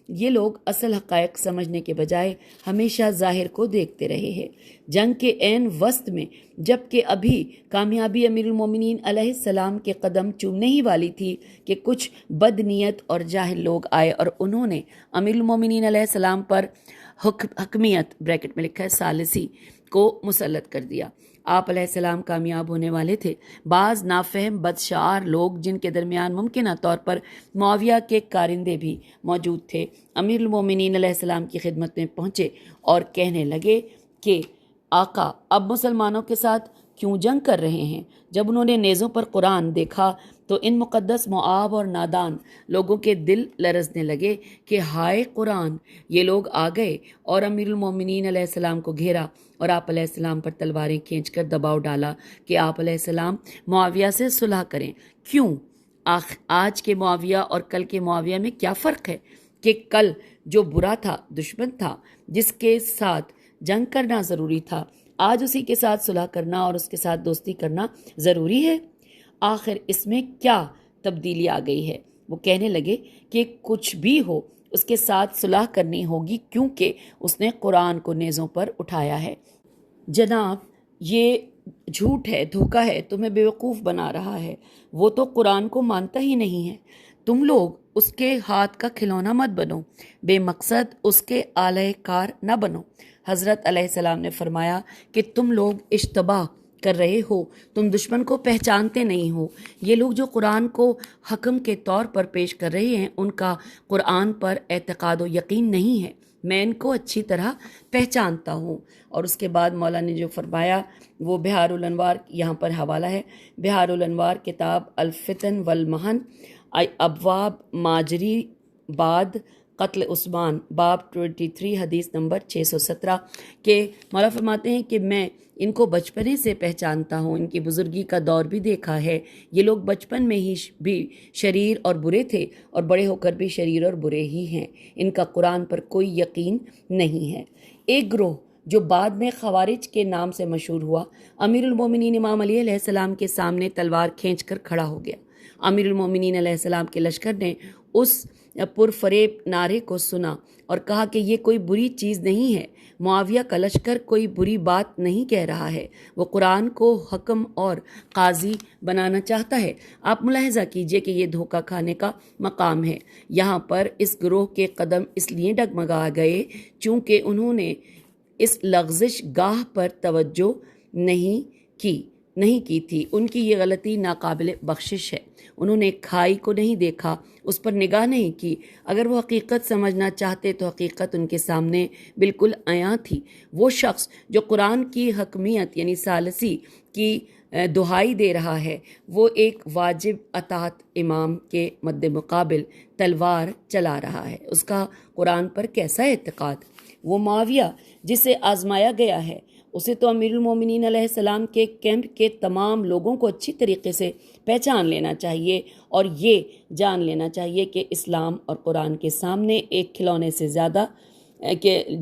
یہ لوگ اصل حقائق سمجھنے کے بجائے ہمیشہ ظاہر کو دیکھتے رہے ہیں۔ جنگ کے عین وسط میں جبکہ ابھی کامیابی امیر المومنین علیہ السلام کے قدم چومنے ہی والی تھی کہ کچھ بد نیت اور جاہل لوگ آئے اور انہوں نے امیر المومنین علیہ السلام پر حکمیت بریکٹ میں لکھا ہے ثالثی کو مسلط کر دیا۔ آپ علیہ السلام کامیاب ہونے والے تھے۔ بعض نافہم بدشعار لوگ جن کے درمیان ممکنہ طور پر معاویہ کے کارندے بھی موجود تھے، امیر المومنین علیہ السلام کی خدمت میں پہنچے اور کہنے لگے کہ آقا اب مسلمانوں کے ساتھ کیوں جنگ کر رہے ہیں؟ جب انہوں نے نیزوں پر قرآن دیکھا تو ان مقدس معاب اور نادان لوگوں کے دل لرزنے لگے کہ ہائے قرآن! یہ لوگ آ گئے اور امیر المومنین علیہ السلام کو گھیرا اور آپ علیہ السلام پر تلواریں کھینچ کر دباؤ ڈالا کہ آپ علیہ السلام معاویہ سے صلح کریں۔ کیوں؟ آج کے معاویہ اور کل کے معاویہ میں کیا فرق ہے کہ کل جو برا تھا، دشمن تھا، جس کے ساتھ جنگ کرنا ضروری تھا، آج اسی کے ساتھ صلح کرنا اور اس کے ساتھ دوستی کرنا ضروری ہے؟ آخر اس میں کیا تبدیلی آ گئی ہے؟ وہ کہنے لگے کہ کچھ بھی ہو اس کے ساتھ صلح کرنی ہوگی کیونکہ اس نے قرآن کو نیزوں پر اٹھایا ہے۔ جناب یہ جھوٹ ہے، دھوکہ ہے، تمہیں بیوقوف بنا رہا ہے، وہ تو قرآن کو مانتا ہی نہیں ہے۔ تم لوگ اس کے ہاتھ کا کھلونا مت بنو، بے مقصد اس کے آلہ کار نہ بنو۔ حضرت علیہ السلام نے فرمایا کہ تم لوگ اشتباہ کر رہے ہو، تم دشمن کو پہچانتے نہیں ہو۔ یہ لوگ جو قرآن کو حکم کے طور پر پیش کر رہے ہیں ان کا قرآن پر اعتقاد و یقین نہیں ہے، میں ان کو اچھی طرح پہچانتا ہوں۔ اور اس کے بعد مولانا نے جو فرمایا وہ بہار الانوار، یہاں پر حوالہ ہے بہار الانوار کتاب الفتن والمحن، ابواب ماجری بعد قتل عثمان، باب 23 حدیث نمبر 617 کہ مولا فرماتے ہیں کہ میں ان کو بچپنے سے پہچانتا ہوں، ان کی بزرگی کا دور بھی دیکھا ہے، یہ لوگ بچپن میں ہی بھی شریر اور برے تھے اور بڑے ہو کر بھی شریر اور برے ہی ہیں، ان کا قرآن پر کوئی یقین نہیں ہے۔ ایک گروہ جو بعد میں خوارج کے نام سے مشہور ہوا، امیر المومنین امام علی علیہ السلام کے سامنے تلوار کھینچ کر کھڑا ہو گیا۔ امیر المومنین علیہ السلام کے لشکر نے اس پرفریب نعرے کو سنا اور کہا کہ یہ کوئی بری چیز نہیں ہے، معاویہ کا لشکر کوئی بری بات نہیں کہہ رہا ہے، وہ قرآن کو حکم اور قاضی بنانا چاہتا ہے۔ آپ ملاحظہ کیجئے کہ یہ دھوکہ کھانے کا مقام ہے۔ یہاں پر اس گروہ کے قدم اس لیے ڈگمگا گئے چونکہ انہوں نے اس لغزش گاہ پر توجہ نہیں کی تھی۔ ان کی یہ غلطی ناقابل بخشش ہے، انہوں نے کھائی کو نہیں دیکھا، اس پر نگاہ نہیں کی۔ اگر وہ حقیقت سمجھنا چاہتے تو حقیقت ان کے سامنے بالکل عیاں تھی۔ وہ شخص جو قرآن کی حکمیت یعنی ثالثی کی دہائی دے رہا ہے، وہ ایک واجب اطاعت امام کے مد مقابل تلوار چلا رہا ہے، اس کا قرآن پر کیسا اعتقاد؟ وہ معاویہ جسے آزمایا گیا ہے، اسے تو امیر المومنین علیہ السلام کے کیمپ کے تمام لوگوں کو اچھی طریقے سے پہچان لینا چاہیے اور یہ جان لینا چاہیے کہ اسلام اور قرآن کے سامنے ایک کھلونے سے زیادہ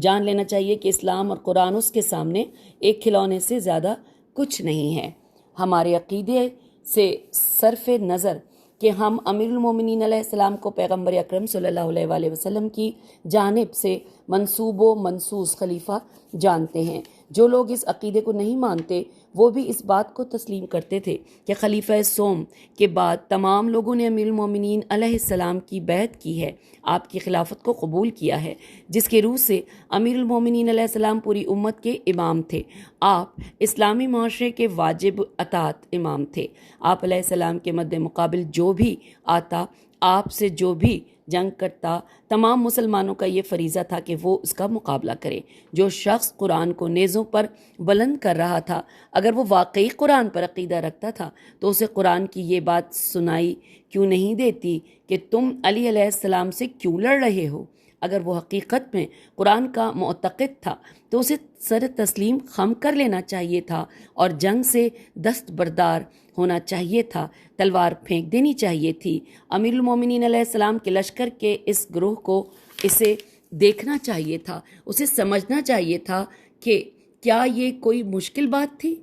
جان لینا چاہیے کہ اسلام اور قرآن اس کے سامنے ایک کھلونے سے زیادہ کچھ نہیں ہے۔ ہمارے عقیدے سے صرف نظر کہ ہم امیر المومنین علیہ السلام کو پیغمبر اکرم صلی اللہ علیہ وآلہ وسلم کی جانب سے منصوب و منصوص خلیفہ جانتے ہیں، جو لوگ اس عقیدے کو نہیں مانتے وہ بھی اس بات کو تسلیم کرتے تھے کہ خلیفہ سوم کے بعد تمام لوگوں نے امیر المومنین علیہ السلام کی بیعت کی ہے، آپ کی خلافت کو قبول کیا ہے، جس کے روح سے امیر المومنین علیہ السلام پوری امت کے امام تھے۔ آپ اسلامی معاشرے کے واجب اطاعت امام تھے۔ آپ علیہ السلام کے مد مقابل جو بھی آتا، آپ سے جو بھی جنگ کرتا، تمام مسلمانوں کا یہ فریضہ تھا کہ وہ اس کا مقابلہ کرے۔ جو شخص قرآن کو نیزوں پر بلند کر رہا تھا، اگر وہ واقعی قرآن پر عقیدہ رکھتا تھا تو اسے قرآن کی یہ بات سنائی کیوں نہیں دیتی کہ تم علی علیہ السلام سے کیوں لڑ رہے ہو؟ اگر وہ حقیقت میں قرآن کا معتقد تھا تو اسے سر تسلیم خم کر لینا چاہیے تھا اور جنگ سے دستبردار ہونا چاہیے تھا، تلوار پھینک دینی چاہیے تھی۔ امیر المومنین علیہ السلام کے لشکر کے اس گروہ کو اسے دیکھنا چاہیے تھا، اسے سمجھنا چاہیے تھا کہ کیا یہ کوئی مشکل بات تھی؟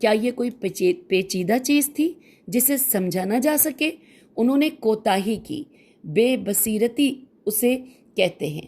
کیا یہ کوئی پیچیدہ چیز تھی جسے سمجھا نہ جا سکے؟ انہوں نے کوتاہی کی، بے بصیرتی اسے کہتے ہیں،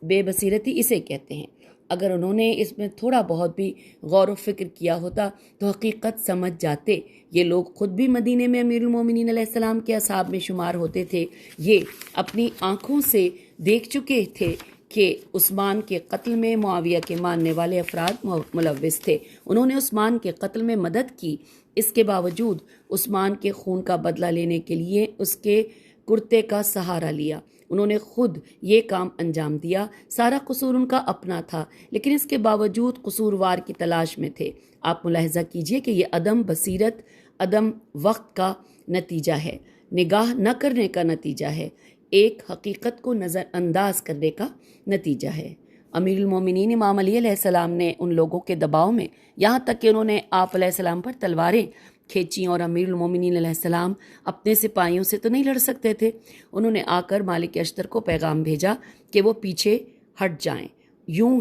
بے بصیرتی اسے کہتے ہیں۔ اگر انہوں نے اس میں تھوڑا بہت بھی غور و فکر کیا ہوتا تو حقیقت سمجھ جاتے۔ یہ لوگ خود بھی مدینے میں امیر المومنین علیہ السلام کے اصحاب میں شمار ہوتے تھے، یہ اپنی آنکھوں سے دیکھ چکے تھے کہ عثمان کے قتل میں معاویہ کے ماننے والے افراد ملوث تھے۔ انہوں نے عثمان کے قتل میں مدد کی، اس کے باوجود عثمان کے خون کا بدلہ لینے کے لیے اس کے کرتے کا سہارا لیا، انہوں نے خود یہ کام انجام دیا، سارا قصور ان کا اپنا تھا، لیکن اس کے باوجود قصوروار کی تلاش میں تھے۔ آپ ملاحظہ کیجئے کہ یہ عدم بصیرت، عدم وقت کا نتیجہ ہے، نگاہ نہ کرنے کا نتیجہ ہے، ایک حقیقت کو نظر انداز کرنے کا نتیجہ ہے۔ امیر المومنین امام علی علیہ السلام نے ان لوگوں کے دباؤ میں، یہاں تک کہ انہوں نے آپ علیہ السلام پر تلواریں کھینچی اور امیر المومنین علیہ السلام اپنے سپاہیوں سے تو نہیں لڑ سکتے تھے، انہوں نے آ کر مالک اشتر کو پیغام بھیجا کہ وہ پیچھے ہٹ جائیں۔ یوں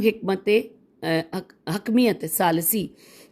حکمیت ثالثی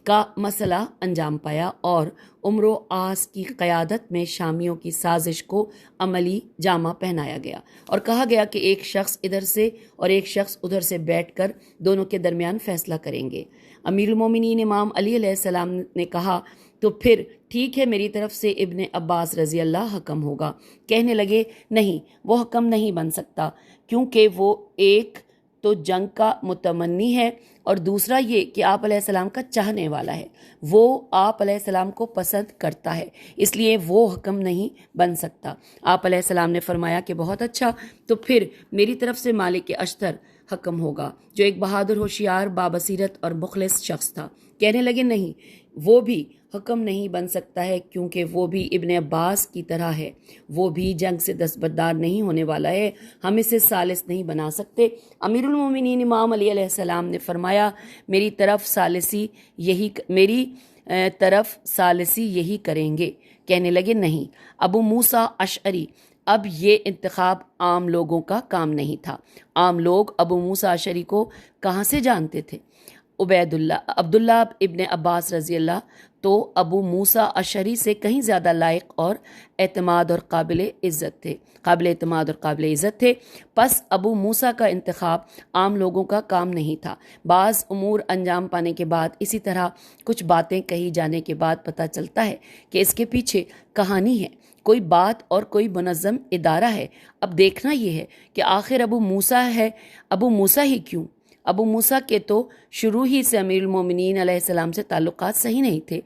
کا مسئلہ انجام پایا اور عمرو و عاص کی قیادت میں شامیوں کی سازش کو عملی جامہ پہنایا گیا اور کہا گیا کہ ایک شخص ادھر سے اور ایک شخص ادھر سے بیٹھ کر دونوں کے درمیان فیصلہ کریں گے۔ امیر المومنین امام علی علیہ السلام نے کہا تو پھر ٹھیک ہے میری طرف سے ابن عباس رضی اللہ حکم ہوگا۔ کہنے لگے نہیں، وہ حکم نہیں بن سکتا، کیونکہ وہ ایک تو جنگ کا متمنی ہے اور دوسرا یہ کہ آپ علیہ السلام کا چاہنے والا ہے، وہ آپ علیہ السلام کو پسند کرتا ہے، اس لیے وہ حکم نہیں بن سکتا۔ آپ علیہ السلام نے فرمایا کہ بہت اچھا، تو پھر میری طرف سے مالک اشتر حکم ہوگا، جو ایک بہادر، ہوشیار، بابصیرت اور مخلص شخص تھا۔ کہنے لگے نہیں، وہ بھی حکم نہیں بن سکتا ہے، کیونکہ وہ بھی ابن عباس کی طرح ہے، وہ بھی جنگ سے دستبردار نہیں ہونے والا ہے، ہم اسے ثالث نہیں بنا سکتے۔ امیر المومنین امام علی علیہ السلام نے فرمایا میری طرف ثالثی یہی کریں گے۔ کہنے لگے نہیں۔ ابو موسیٰ اشعری، اب یہ انتخاب عام لوگوں کا کام نہیں تھا۔ عام لوگ ابو موسیٰ اشعری کو کہاں سے جانتے تھے؟ عبداللہ ابن عباس رضی اللہ تو ابو موسیٰ اشعری سے کہیں زیادہ لائق اور اعتماد اور قابل اعتماد اور قابل عزت تھے۔ پس ابو موسیٰ کا انتخاب عام لوگوں کا کام نہیں تھا۔ بعض امور انجام پانے کے بعد، اسی طرح کچھ باتیں کہی جانے کے بعد پتہ چلتا ہے کہ اس کے پیچھے کہانی ہے، کوئی بات اور کوئی منظم ادارہ ہے۔ اب دیکھنا یہ ہے کہ آخر ابو موسیٰ ہے، ابو موسیٰ ہی کیوں؟ ابو موسیٰ کے تو شروع ہی سے امیر المومنین علیہ السلام سے تعلقات صحیح نہیں تھے۔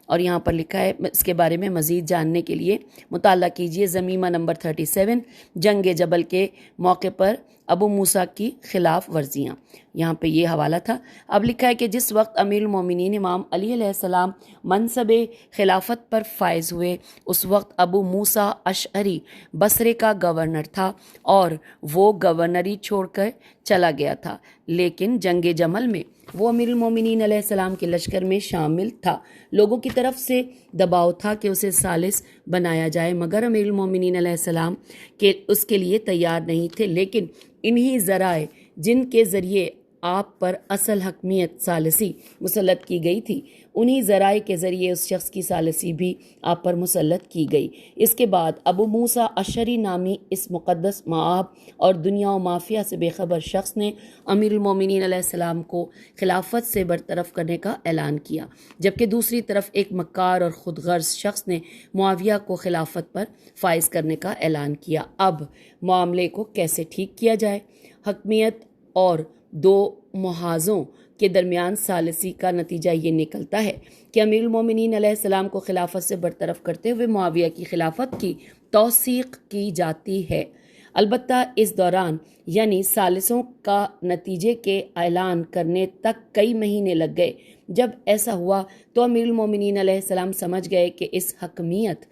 اور یہاں پر لکھا ہے، اس کے بارے میں مزید جاننے کے لیے مطالعہ کیجئے ضمیمہ نمبر 37، جنگ جبل کے موقع پر ابو موسیٰ کی خلاف ورزیاں، یہاں پہ یہ حوالہ تھا۔ اب لکھا ہے کہ جس وقت امیر المومنین امام علی علیہ السلام منصب خلافت پر فائز ہوئے، اس وقت ابو موسیٰ اشعری بصرے کا گورنر تھا اور وہ گورنری چھوڑ کر چلا گیا تھا، لیکن جنگ جمل میں وہ امیر المومنین علیہ السلام کے لشکر میں شامل تھا۔ لوگوں کی طرف سے دباؤ تھا کہ اسے ثالث بنایا جائے، مگر امیر المومنین علیہ السلام اس کے لیے تیار نہیں تھے۔ لیکن انہی ذرائع جن کے ذریعے آپ پر اصل حکمیت ثالثی مسلط کی گئی تھی، انہی ذرائع کے ذریعے اس شخص کی ثالثی بھی آپ پر مسلط کی گئی۔ اس کے بعد ابو موسیٰ اشعری نامی اس مقدس مآب اور دنیا و مافیہ سے بے خبر شخص نے امیر المومنین علیہ السلام کو خلافت سے برطرف کرنے کا اعلان کیا، جبکہ دوسری طرف ایک مکار اور خود غرض شخص نے معاویہ کو خلافت پر فائز کرنے کا اعلان کیا۔ اب معاملے کو کیسے ٹھیک کیا جائے؟ حکمیت اور دو محاذوں کے درمیان ثالثی کا نتیجہ یہ نکلتا ہے کہ امیر المومنین علیہ السلام کو خلافت سے برطرف کرتے ہوئے معاویہ کی خلافت کی توثیق کی جاتی ہے۔ البتہ اس دوران یعنی ثالثوں کا نتیجے کے اعلان کرنے تک کئی مہینے لگ گئے۔ جب ایسا ہوا تو امیر المومنین علیہ السلام سمجھ گئے کہ اس حکمیت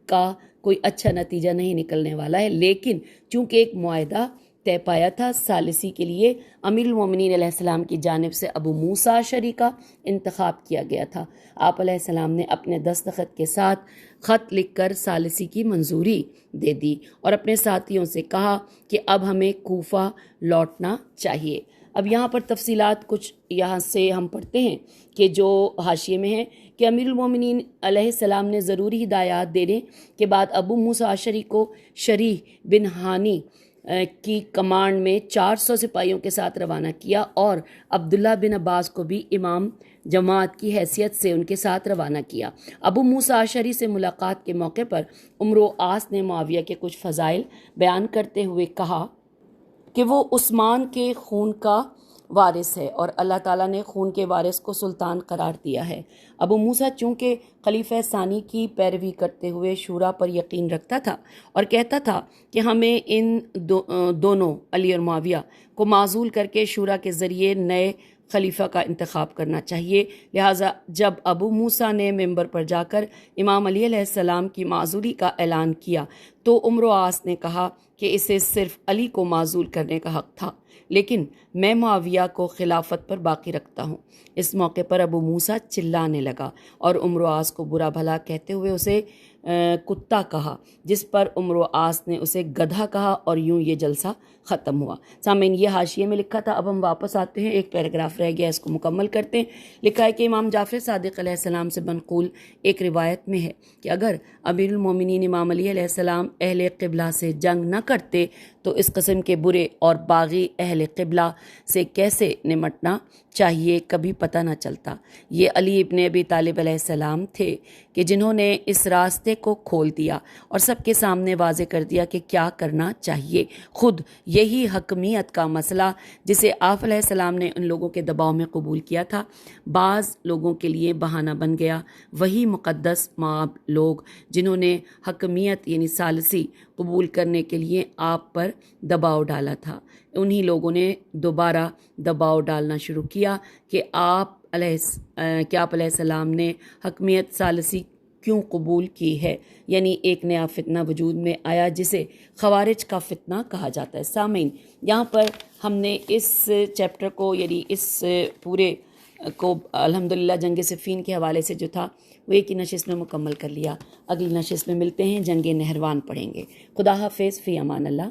کا کوئی اچھا نتیجہ نہیں نکلنے والا ہے، لیکن چونکہ ایک معاہدہ طے پایا تھا، ثالثی کے لیے امیر المومنین علیہ السلام کی جانب سے ابو موسیٰ اشعری کا انتخاب کیا گیا تھا۔ آپ علیہ السلام نے اپنے دستخط کے ساتھ خط لکھ کر ثالثی کی منظوری دے دی اور اپنے ساتھیوں سے کہا کہ اب ہمیں کوفہ لوٹنا چاہیے۔ اب یہاں پر تفصیلات کچھ یہاں سے ہم پڑھتے ہیں کہ جو حاشیے میں ہے کہ امیر المومنین علیہ السلام نے ضروری ہدایات دینے کے بعد ابو موسیٰ اشعری کو شریح بن ہانی کی کمانڈ میں 400 سپاہیوں کے ساتھ روانہ کیا اور عبداللہ بن عباس کو بھی امام جماعت کی حیثیت سے ان کے ساتھ روانہ کیا۔ ابو موسیٰ اشعری سے ملاقات کے موقع پر عمرو و عاص نے معاویہ کے کچھ فضائل بیان کرتے ہوئے کہا کہ وہ عثمان کے خون کا وارث ہے اور اللہ تعالیٰ نے خون کے وارث کو سلطان قرار دیا ہے۔ ابو موسیٰ چونکہ خلیفہ ثانی کی پیروی کرتے ہوئے شورا پر یقین رکھتا تھا اور کہتا تھا کہ ہمیں ان دونوں علی اور معاویہ کو معزول کر کے شورا کے ذریعے نئے خلیفہ کا انتخاب کرنا چاہیے، لہٰذا جب ابو موسیٰ نے ممبر پر جا کر امام علی علیہ السلام کی معزولی کا اعلان کیا تو عمرو عاص نے کہا کہ اسے صرف علی کو معزول کرنے کا حق تھا، لیکن میں معاویہ کو خلافت پر باقی رکھتا ہوں۔ اس موقع پر ابو موسیٰ چلانے لگا اور عمرو عاص کو برا بھلا کہتے ہوئے اسے کتا کہا، جس پر عمرو عاص نے اسے گدھا کہا اور یوں یہ جلسہ ختم ہوا۔ سامعین، یہ حاشیے میں لکھا تھا، اب ہم واپس آتے ہیں، ایک پیراگراف رہ گیا، اس کو مکمل کرتے ہیں۔ لکھا ہے کہ امام جعفر صادق علیہ السلام سے منقول ایک روایت میں ہے کہ اگر امیر المومنین امام علی علیہ السلام اہل قبلہ سے جنگ نہ کرتے تو اس قسم کے برے اور باغی اہل قبلہ سے کیسے نمٹنا چاہیے کبھی پتہ نہ چلتا۔ یہ علی ابن ابی طالب علیہ السلام تھے کہ جنہوں نے اس راستے کو کھول دیا اور سب کے سامنے واضح کر دیا کہ کیا کرنا چاہیے۔ خود یہی حکمیت کا مسئلہ جسے آپ علیہ السلام نے ان لوگوں کے دباؤ میں قبول کیا تھا، بعض لوگوں کے لیے بہانہ بن گیا۔ وہی مقدس مآب لوگ جنہوں نے حکمیت یعنی ثالثی قبول کرنے کے لیے آپ پر دباؤ ڈالا تھا، انہی لوگوں نے دوبارہ دباؤ ڈالنا شروع کیا کہ آپ علیہ السلام نے حکمیت ثالثی کیوں قبول کی ہے، یعنی ایک نیا فتنہ وجود میں آیا جسے خوارج کا فتنہ کہا جاتا ہے۔ سامعین، یہاں پر ہم نے اس چیپٹر کو یعنی اس پورے کو الحمدللہ جنگ صفین کے حوالے سے جو تھا وہ ایک ہی نشست میں مکمل کر لیا۔ اگلی نشست میں ملتے ہیں، جنگ نہروان پڑھیں گے۔ خدا حافظ، فی امان اللہ۔